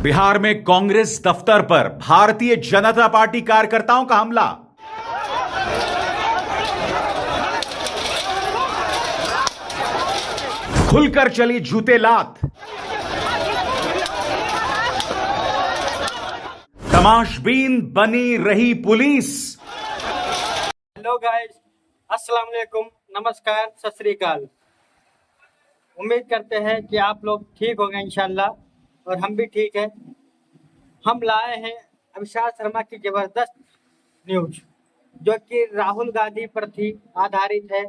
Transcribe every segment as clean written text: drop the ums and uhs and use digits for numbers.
बिहार में कांग्रेस दफ्तर पर भारतीय जनता पार्टी कार्यकर्ताओं का हमला। खुलकर चली जूते लात। तमाशबीन बनी रही पुलिस। हेलो गाइस, अस्सलाम वालेकुम, नमस्कार, सत श्री अकाल। उम्मीद करते हैं कि आप लोग ठीक होंगे इंशाल्लाह, और हम भी ठीक हैं। हम लाए हैं अविनाश शर्मा की ज़बरदस्त न्यूज, जो कि राहुल गांधी पर थी आधारित है।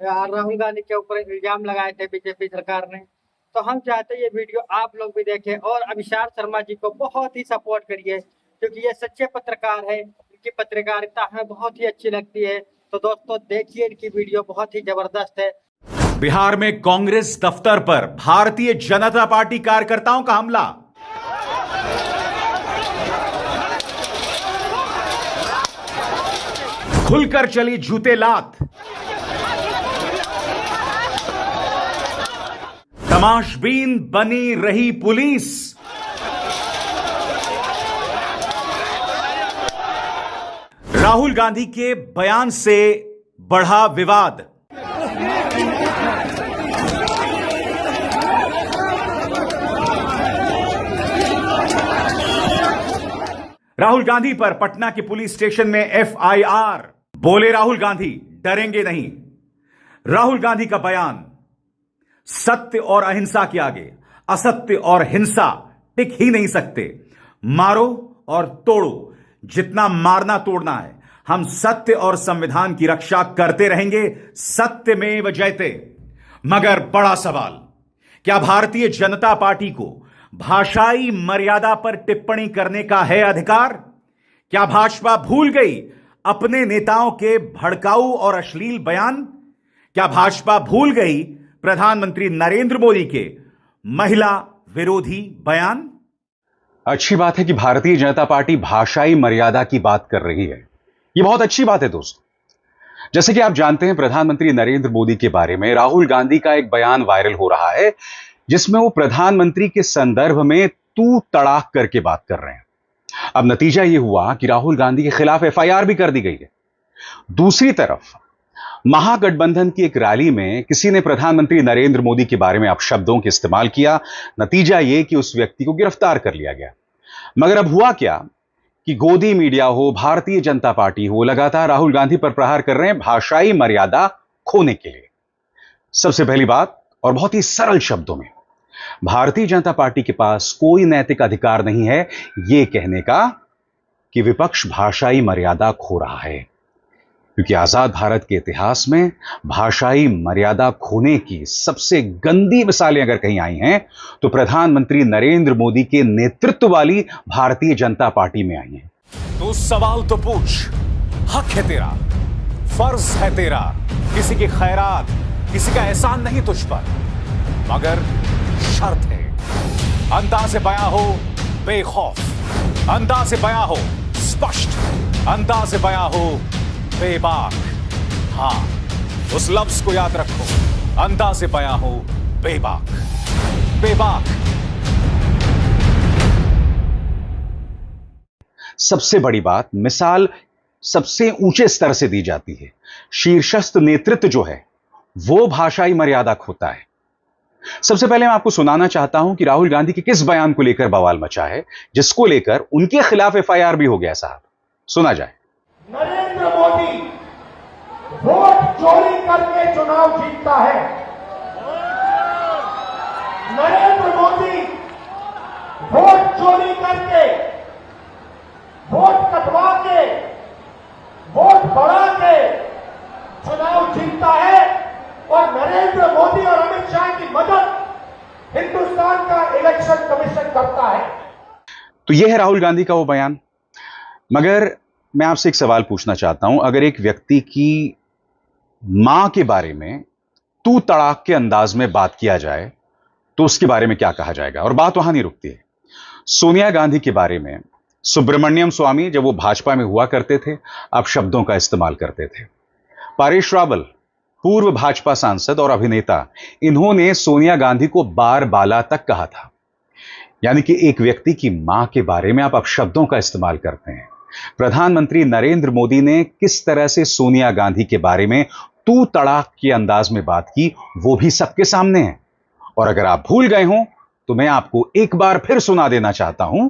राहुल गांधी के ऊपर इल्ज़ाम लगाए थे बीजेपी सरकार ने। तो हम चाहते हैं ये वीडियो आप लोग भी देखें और अविनाश शर्मा जी को बहुत ही सपोर्ट करिए, क्योंकि ये सच्चे पत्रकार है। इनकी पत्रकारिता हमें बहुत ही अच्छी लगती है। तो दोस्तों देखिए, इनकी वीडियो बहुत ही जबरदस्त है। बिहार में कांग्रेस दफ्तर पर भारतीय जनता पार्टी कार्यकर्ताओं का हमला। खुलकर चली जूते लात। तमाशबीन बनी रही पुलिस। राहुल गांधी के बयान से बढ़ा विवाद। राहुल गांधी पर पटना के पुलिस स्टेशन में एफआईआर। बोले राहुल गांधी, डरेंगे नहीं। राहुल गांधी का बयान, सत्य और अहिंसा के आगे असत्य और हिंसा टिक ही नहीं सकते। मारो और तोड़ो, जितना मारना तोड़ना है। हम सत्य और संविधान की रक्षा करते रहेंगे, सत्यमेव जयते। मगर बड़ा सवाल, क्या भारतीय जनता पार्टी को भाषाई मर्यादा पर टिप्पणी करने का है अधिकार? क्या भाजपा भूल गई अपने नेताओं के भड़काऊ और अश्लील बयान? क्या भाजपा भूल गई प्रधानमंत्री नरेंद्र मोदी के महिला विरोधी बयान? अच्छी बात है कि भारतीय जनता पार्टी भाषाई मर्यादा की बात कर रही है। यह बहुत अच्छी बात है दोस्तों। जैसे कि आप जानते हैं, प्रधानमंत्री नरेंद्र मोदी के बारे में राहुल गांधी का एक बयान वायरल हो रहा है, जिसमें वो प्रधानमंत्री के संदर्भ में तू तड़ाक करके बात कर रहे हैं। अब नतीजा यह हुआ कि राहुल गांधी के खिलाफ एफआईआर भी कर दी गई है। दूसरी तरफ महागठबंधन की एक रैली में किसी ने प्रधानमंत्री नरेंद्र मोदी के बारे में अपशब्दों के इस्तेमाल किया। नतीजा यह कि उस व्यक्ति को गिरफ्तार कर लिया गया। मगर अब हुआ क्या कि गोदी मीडिया हो, भारतीय जनता पार्टी हो, लगातार राहुल गांधी पर प्रहार कर रहे हैं भाषाई मर्यादा खोने के लिए। सबसे पहली बात, और बहुत ही सरल शब्दों में, भारतीय जनता पार्टी के पास कोई नैतिक अधिकार नहीं है यह कहने का कि विपक्ष भाषाई मर्यादा खो रहा है, क्योंकि आजाद भारत के इतिहास में भाषाई मर्यादा खोने की सबसे गंदी मिसालें अगर कहीं आई हैं तो प्रधानमंत्री नरेंद्र मोदी के नेतृत्व वाली भारतीय जनता पार्टी में आई हैं। तो सवाल तो पूछ, हक है तेरा, फर्ज है तेरा, किसी की खैरात, किसी का एहसान नहीं तुझ पर, मगर शर्त है, अंदाज़े बयां हो बेखौफ, अंदाज़े बयां हो स्पष्ट, अंदाज़े बयां हो बेबाक। हां, उस लफ्ज को याद रखो, अंदाज़े बयां हो बेबाक। बेबाक। सबसे बड़ी बात, मिसाल सबसे ऊंचे स्तर से दी जाती है। शीर्षस्थ नेतृत्व जो है वो भाषाई मर्यादा खोता है। सबसे पहले मैं आपको सुनाना चाहता हूं कि राहुल गांधी के किस बयान को लेकर बवाल मचा है, जिसको लेकर उनके खिलाफ एफआईआर भी हो गया। साहब सुना जाए। नरेंद्र मोदी वोट चोरी करके चुनाव जीतता है। नरेंद्र मोदी वोट चोरी करके, वोट कटवा के, वोट बढ़ा के चुनाव जीतता है। और नरेंद्र मोदी और अमित शाह की मदद हिंदुस्तान का इलेक्शन कमीशन करता है। तो यह है राहुल गांधी का वो बयान। मगर मैं आपसे एक सवाल पूछना चाहता हूं, अगर एक व्यक्ति की मां के बारे में तू तड़ाक के अंदाज में बात किया जाए तो उसके बारे में क्या कहा जाएगा? और बात वहां नहीं रुकती है। सोनिया गांधी के बारे में सुब्रमण्यम स्वामी, जब वो भाजपा में हुआ करते थे, अपशब्दों का इस्तेमाल करते थे। परेश रावल, पूर्व भाजपा सांसद और अभिनेता, इन्होंने सोनिया गांधी को बार बाला तक कहा था। यानी कि एक व्यक्ति की मां के बारे में आप अपशब्दों का इस्तेमाल करते हैं। प्रधानमंत्री नरेंद्र मोदी ने किस तरह से सोनिया गांधी के बारे में तू तड़ाक के अंदाज में बात की, वो भी सबके सामने है। और अगर आप भूल गए हो तो मैं आपको एक बार फिर सुना देना चाहता हूं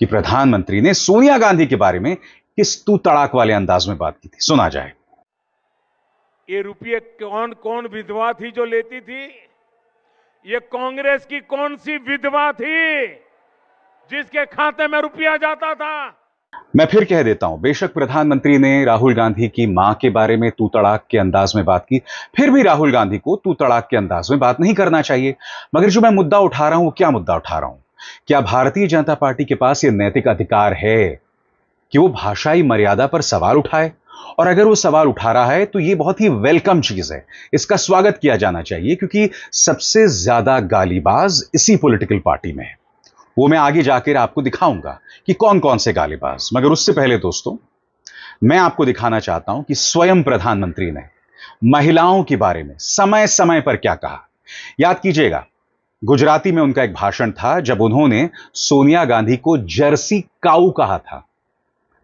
कि प्रधानमंत्री ने सोनिया गांधी के बारे में किस तू तड़ाक वाले अंदाज में बात की थी। सुना जाए। ये रुपये कौन कौन विधवा थी जो लेती थी? ये कांग्रेस की कौन सी विधवा थी जिसके खाते में रुपया जाता था? मैं फिर कह देता हूं, बेशक प्रधानमंत्री ने राहुल गांधी की मां के बारे में तू तड़ाक के अंदाज में बात की, फिर भी राहुल गांधी को तू तड़ाक के अंदाज में बात नहीं करना चाहिए। मगर जो मैं मुद्दा उठा रहा हूं, क्या मुद्दा उठा रहा हूं? क्या भारतीय जनता पार्टी के पास यह नैतिक अधिकार है कि वो भाषाई मर्यादा पर सवाल उठाए? और अगर वो सवाल उठा रहा है तो ये बहुत ही वेलकम चीज है, इसका स्वागत किया जाना चाहिए, क्योंकि सबसे ज्यादा गालीबाज इसी पॉलिटिकल पार्टी में है। वो मैं आगे जाकर आपको दिखाऊंगा कि कौन कौन से गालीबाज। मगर उससे पहले दोस्तों, मैं आपको दिखाना चाहता हूं कि स्वयं प्रधानमंत्री ने महिलाओं के बारे में समय समय पर क्या कहा। याद कीजिएगा, गुजराती में उनका एक भाषण था जब उन्होंने सोनिया गांधी को जर्सी काऊ कहा था,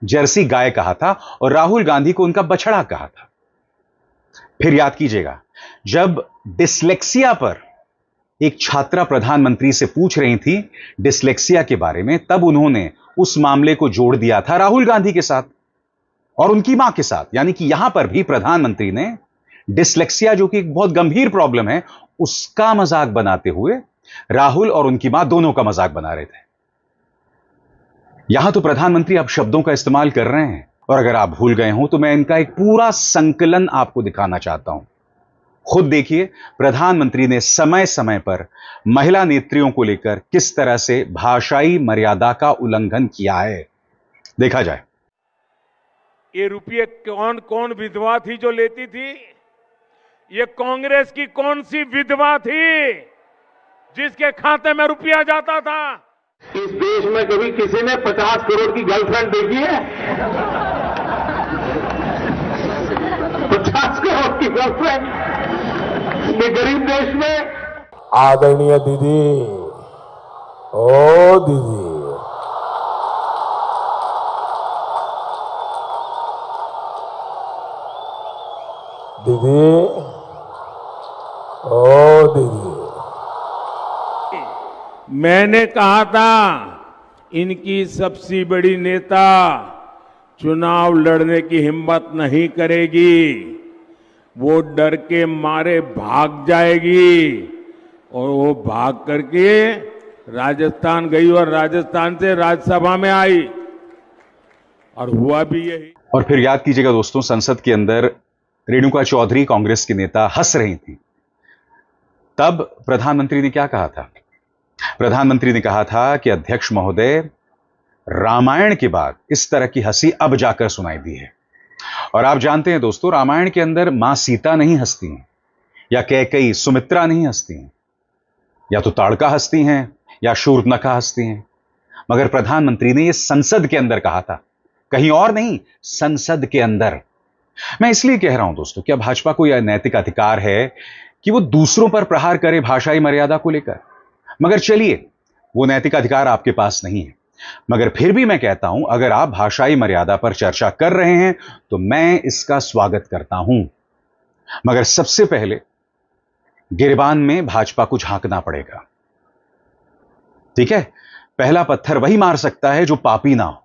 जर्सी गाय कहा था, और राहुल गांधी को उनका बछड़ा कहा था। फिर याद कीजिएगा, जब डिसलेक्सिया पर एक छात्रा प्रधानमंत्री से पूछ रही थी डिसलेक्सिया के बारे में, तब उन्होंने उस मामले को जोड़ दिया था राहुल गांधी के साथ और उनकी मां के साथ। यानी कि यहां पर भी प्रधानमंत्री ने डिसलेक्सिया, जो कि एक बहुत गंभीर प्रॉब्लम है, उसका मजाक बनाते हुए राहुल और उनकी मां दोनों का मजाक बना रहे थे। यहां तो प्रधानमंत्री अब शब्दों का इस्तेमाल कर रहे हैं, और अगर आप भूल गए हो तो मैं इनका एक पूरा संकलन आपको दिखाना चाहता हूं। खुद देखिए, प्रधानमंत्री ने समय समय पर महिला नेत्रियों को लेकर किस तरह से भाषाई मर्यादा का उल्लंघन किया है। देखा जाए। ये रुपये कौन कौन विधवा थी जो लेती थी? ये कांग्रेस की कौन सी विधवा थी जिसके खाते में रुपया जाता था? इस देश में कभी किसी ने 50 करोड़ की गर्लफ्रेंड देखी है? 50 करोड़ की गर्लफ्रेंड ये गरीब देश में। आदरणीय दीदी, ओ दीदी, दीदी, ओ दीदी, मैंने कहा था इनकी सबसे बड़ी नेता चुनाव लड़ने की हिम्मत नहीं करेगी, वो डर के मारे भाग जाएगी। और वो भाग करके राजस्थान गई और राजस्थान से राज्यसभा में आई, और हुआ भी यही। और फिर याद कीजिएगा दोस्तों, संसद के अंदर रेणुका चौधरी, कांग्रेस की नेता, हंस रही थी। तब प्रधानमंत्री ने क्या कहा था? प्रधानमंत्री ने कहा था कि अध्यक्ष महोदय, रामायण के बाद इस तरह की हंसी अब जाकर सुनाई दी है। और आप जानते हैं दोस्तों, रामायण के अंदर मां सीता नहीं हंसती हैं, या कैकेयी, सुमित्रा नहीं हंसती हैं, या तो ताड़का हंसती हैं या शूर्पणखा हंसती हैं। मगर प्रधानमंत्री ने यह संसद के अंदर कहा था, कहीं और नहीं, संसद के अंदर। मैं इसलिए कह रहा हूं दोस्तों, क्या भाजपा को यह नैतिक अधिकार है कि वो दूसरों पर प्रहार करे भाषाई मर्यादा को लेकर? मगर चलिए, वो नैतिक अधिकार आपके पास नहीं है। मगर फिर भी मैं कहता हूं, अगर आप भाषाई मर्यादा पर चर्चा कर रहे हैं तो मैं इसका स्वागत करता हूं। मगर सबसे पहले गिरबान में भाजपा को झांकना पड़ेगा, ठीक है? पहला पत्थर वही मार सकता है जो पापी ना हो।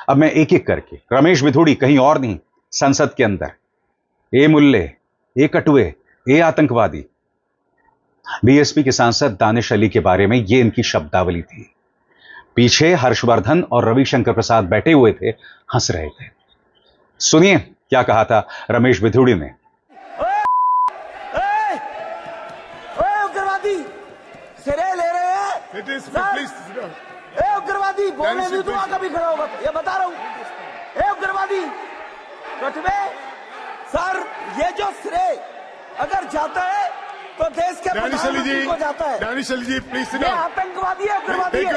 अब मैं एक एक करके, रमेश बिधूड़ी, कहीं और नहीं, संसद के अंदर, ए मुल्ले, ए कटुए, ए आतंकवादी। बीएसपी के सांसद दानिश अली के बारे में यह इनकी शब्दावली थी। पीछे हर्षवर्धन और रविशंकर प्रसाद बैठे हुए थे, हंस रहे थे। सुनिए क्या कहा था रमेश बिधूड़ी ने। उग्रवादी सिरे ले रहे हैं, उग्रवादी बोलने भी तो कभी खड़ा होगा, ये बता रहा हूं। उग्रवादी कटवे सर, ये जो श्रेय अगर जाता है तो देश के प्रधानमंत्री को जाता है। दानिश अली जी, प्लीज ये आतंकवादी है, उग्रवादी है,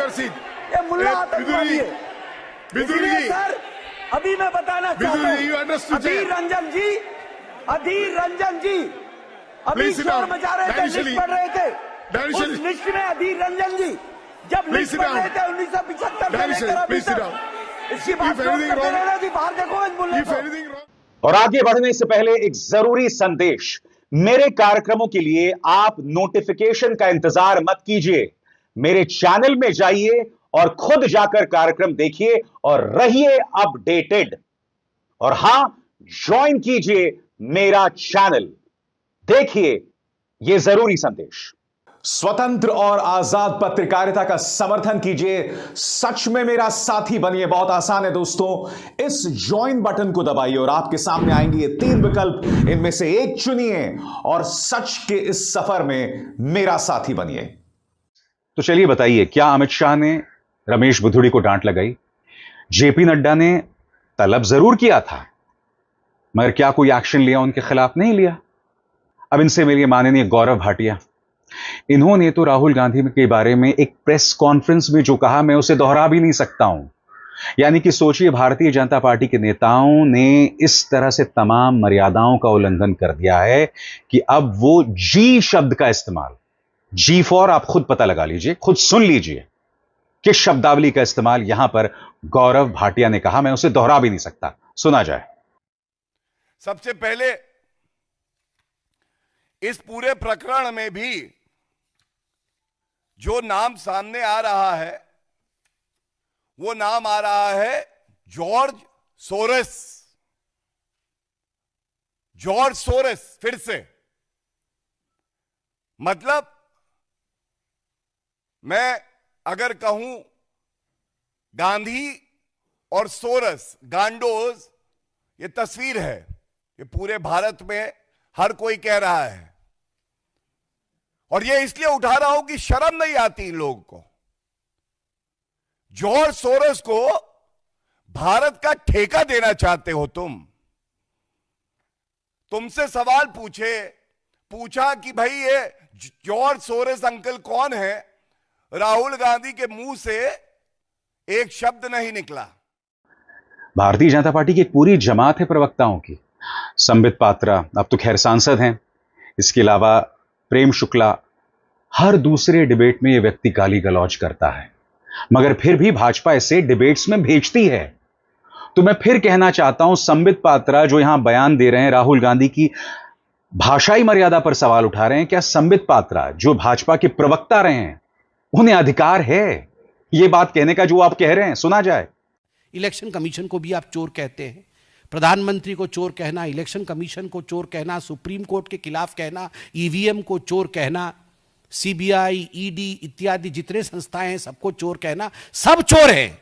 ये मुल्ला आतंकवादी है। इसलिए सर, अभी मैं बताना चाहता हूँ, अधीर रंजन जी अभी शोर मचा रहे थे, लिस्ट पढ़ रहे थे, उस लिस्ट में अधीर रंजन जी जब Please sit down. 1975 से Danny, लेकर अभी please sit तक down. इसकी If बात anything करते wrong- रहना जी, बाहर देखो इस मुल्ले If को। anything wrong, और आगे बढ़ने से पहले एक जरूरी संदेश। मेरे कार्यक्रमों के लिए आप नोटिफिकेशन का इंतजार मत कीजिए, मेरे चैनल में जाइए और खुद जाकर कार्यक्रम देखिए और रहिए अपडेटेड। और हां, ज्वाइन कीजिए मेरा चैनल, देखिए यह जरूरी संदेश। स्वतंत्र और आजाद पत्रकारिता का समर्थन कीजिए, सच में मेरा साथी बनिए। बहुत आसान है दोस्तों, इस ज्वाइन बटन को दबाइए और आपके सामने आएंगे ये 3 विकल्प, इनमें से एक चुनिए और सच के इस सफर में मेरा साथी बनिए। तो चलिए बताइए, क्या अमित शाह ने रमेश बुधुड़ी को डांट लगाई? जेपी नड्डा ने तलब जरूर किया था, मगर क्या कोई एक्शन लिया उनके खिलाफ? नहीं लिया। अब इनसे मिलिए माननीय गौरव भाटिया। इन्होंने तो राहुल गांधी के बारे में एक प्रेस कॉन्फ्रेंस में जो कहा, मैं उसे दोहरा भी नहीं सकता हूं। यानी कि सोचिए, भारतीय जनता पार्टी के नेताओं ने इस तरह से तमाम मर्यादाओं का उल्लंघन कर दिया है कि अब वो जी शब्द का इस्तेमाल, जी फॉर आप खुद पता लगा लीजिए, खुद सुन लीजिए किस शब्दावली का इस्तेमाल यहां पर गौरव भाटिया ने कहा, मैं उसे दोहरा भी नहीं सकता। सुना जाए। सबसे पहले इस पूरे प्रकरण में भी जो नाम सामने आ रहा है वो नाम आ रहा है जॉर्ज सोरेस। जॉर्ज सोरेस फिर से, मतलब मैं अगर कहूं गांधी और सोरस, गांडोज, ये तस्वीर है, ये पूरे भारत में हर कोई कह रहा है। और ये इसलिए उठा रहा हूं कि शर्म नहीं आती इन लोगों को। जॉर्ज सोरोस को भारत का ठेका देना चाहते हो तुमसे सवाल पूछा कि भाई ये जॉर्ज सोरोस अंकल कौन है? राहुल गांधी के मुंह से एक शब्द नहीं निकला। भारतीय जनता पार्टी की एक पूरी जमात है प्रवक्ताओं की। संबित पात्रा अब तो खैर सांसद हैं, इसके अलावा प्रेम शुक्ला, हर दूसरे डिबेट में यह व्यक्ति गाली गलौज करता है, मगर फिर भी भाजपा इसे डिबेट्स में भेजती है। तो मैं फिर कहना चाहता हूं, संबित पात्रा जो यहां बयान दे रहे हैं, राहुल गांधी की भाषाई मर्यादा पर सवाल उठा रहे हैं, क्या संबित पात्रा जो भाजपा के प्रवक्ता रहे हैं, उन्हें अधिकार है यह बात कहने का जो आप कह रहे हैं? सुना जाए। इलेक्शन कमीशन को भी आप चोर कहते हैं, प्रधानमंत्री को चोर कहना, इलेक्शन कमीशन को चोर कहना, सुप्रीम कोर्ट के खिलाफ कहना, ईवीएम को चोर कहना, सीबीआई, ईडी इत्यादि जितने संस्थाएं हैं सबको चोर कहना, सब चोर हैं।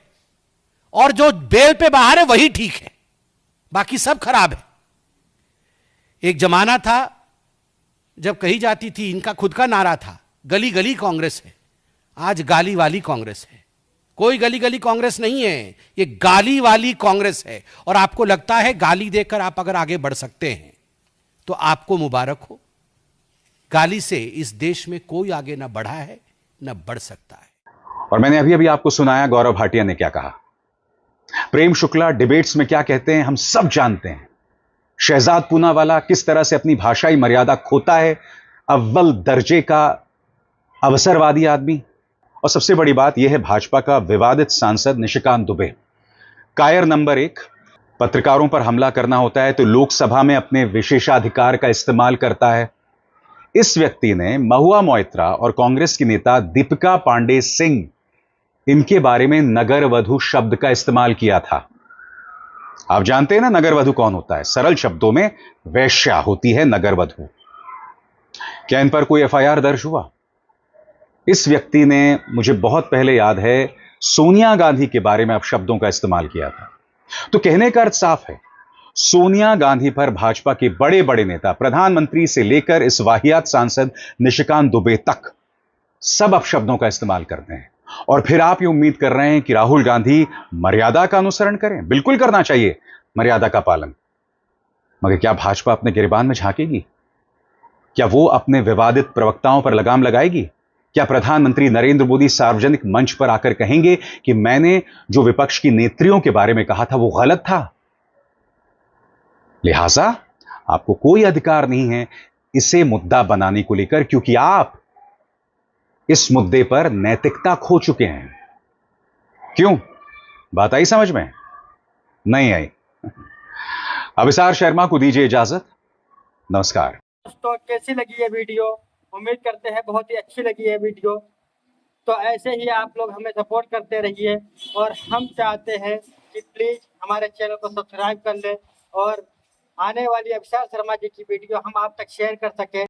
और जो बेल पे बाहर है वही ठीक है, बाकी सब खराब है। एक जमाना था जब कही जाती थी, इनका खुद का नारा था, गली गली कांग्रेस है। आज गाली वाली कांग्रेस है। कोई गली गली कांग्रेस नहीं है, ये गाली वाली कांग्रेस है। और आपको लगता है गाली देकर आप अगर आगे बढ़ सकते हैं तो आपको मुबारक हो। गाली से इस देश में कोई आगे ना बढ़ा है ना बढ़ सकता है। और मैंने अभी अभी आपको सुनाया गौरव भाटिया ने क्या कहा। प्रेम शुक्ला डिबेट्स में क्या कहते हैं हम सब जानते हैं। शहजाद पूनावाला किस तरह से अपनी भाषाई मर्यादा खोता है, अव्वल दर्जे का अवसरवादी आदमी। और सबसे बड़ी बात यह है, भाजपा का विवादित सांसद निशिकांत दुबे, कायर नंबर 1, पत्रकारों पर हमला करना होता है तो लोकसभा में अपने विशेषाधिकार का इस्तेमाल करता है। इस व्यक्ति ने महुआ मोइत्रा और कांग्रेस की नेता दीपिका पांडे सिंह, इनके बारे में नगर वधु शब्द का इस्तेमाल किया था। आप जानते हैं ना नगर वधु कौन होता है? सरल शब्दों में वैश्या होती है नगर वधु। क्या इन पर कोई एफआईआर दर्ज हुआ? इस व्यक्ति ने, मुझे बहुत पहले याद है, सोनिया गांधी के बारे में अपशब्दों का इस्तेमाल किया था। तो कहने का अर्थ साफ है, सोनिया गांधी पर भाजपा के बड़े बड़े नेता, प्रधानमंत्री से लेकर इस वाहियात सांसद निशिकांत दुबे तक, सब अपशब्दों का इस्तेमाल करते हैं। और फिर आप ये उम्मीद कर रहे हैं कि राहुल गांधी मर्यादा का अनुसरण करें। बिल्कुल करना चाहिए मर्यादा का पालन, मगर क्या भाजपा अपने गिरबान में झांकेगी? क्या वो अपने विवादित प्रवक्ताओं पर लगाम लगाएगी? क्या प्रधानमंत्री नरेंद्र मोदी सार्वजनिक मंच पर आकर कहेंगे कि मैंने जो विपक्ष की नेत्रियों के बारे में कहा था वो गलत था? लिहाजा आपको कोई अधिकार नहीं है इसे मुद्दा बनाने को लेकर, क्योंकि आप इस मुद्दे पर नैतिकता खो चुके हैं। क्यों? बात आई समझ में? नहीं आई? अभिसार शर्मा को दीजिए इजाजत। नमस्कार दोस्तों, कैसी लगी ये वीडियो? उम्मीद करते हैं बहुत ही अच्छी लगी है वीडियो। तो ऐसे ही आप लोग हमें सपोर्ट करते रहिए और हम चाहते हैं कि प्लीज़ हमारे चैनल को सब्सक्राइब कर लें और आने वाली अभिसार शर्मा जी की वीडियो हम आप तक शेयर कर सकें।